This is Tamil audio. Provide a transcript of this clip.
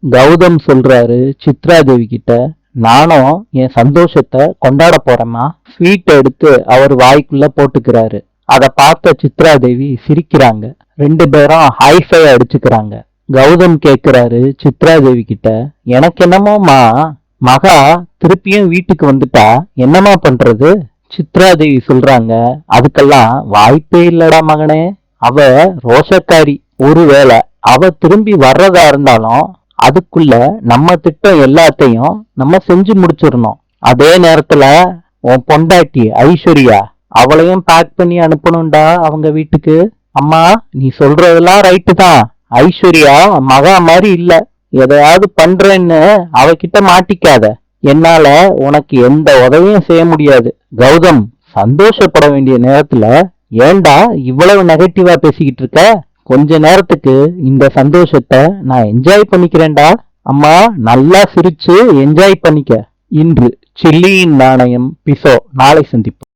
கௌதம் சொல்றாரு சித்ரா தேவி கிட்ட, நானும் என் சந்தோஷத்தை கொண்டாட போறேம்மா. ஸ்வீட் எடுத்து அவர் வாய்க்குள்ள போட்டுக்கிறாரு. அதை பார்த்த சித்ரா தேவி சிரிக்கிறாங்க. ரெண்டு பேரும் ஹைஃபை அடிச்சுக்கிறாங்க. கௌதம் கேக்குறாரு சித்ரா தேவி கிட்ட, எனக்கு என்னமோமா மகா திருப்பியும் வீட்டுக்கு வந்துட்டா என்னமா பண்றது? சித்ரா தேவி சொல்றாங்க, அதுக்கெல்லாம் வாய்ப்பே இல்லடா மகனே. அவ ரோஷக்காரி. ஒருவேளை அவ திரும்பி வர்றதா இருந்தாலும் அதுக்குள்ள நம்ம திட்டம் எல்லாத்தையும் நம்ம செஞ்சு முடிச்சிடணும். அதே நேரத்துல உன் பொண்டாட்டி ஐஸ்வர்யா, அவளையும் பேக் பண்ணி அனுப்பணும்டா அவங்க வீட்டுக்கு. அம்மா, நீ சொல்றதெல்லாம் ரைட்டு தான். ஐஸ்வர்யா மகா மாதிரி இல்ல. எதையாவது பண்றேன்னு அவகிட்ட மாட்டிக்காத. என்னால உனக்கு எந்த உதவியும் செய்ய முடியாது. கௌதம், சந்தோஷப்பட வேண்டிய நேரத்துல ஏன்டா இவ்வளவு நெகட்டிவா பேசிக்கிட்டு இருக்க? கொஞ்ச நேரத்துக்கு இந்த சந்தோஷத்தை நான் என்ஜாய் பண்ணிக்கிறேன்டா. அம்மா, நல்லா சிரிச்சு என்ஜாய் பண்ணிக்க. இன்று சில்லியின் நாணயம் பிசோ. நாளை சந்திப்போம்.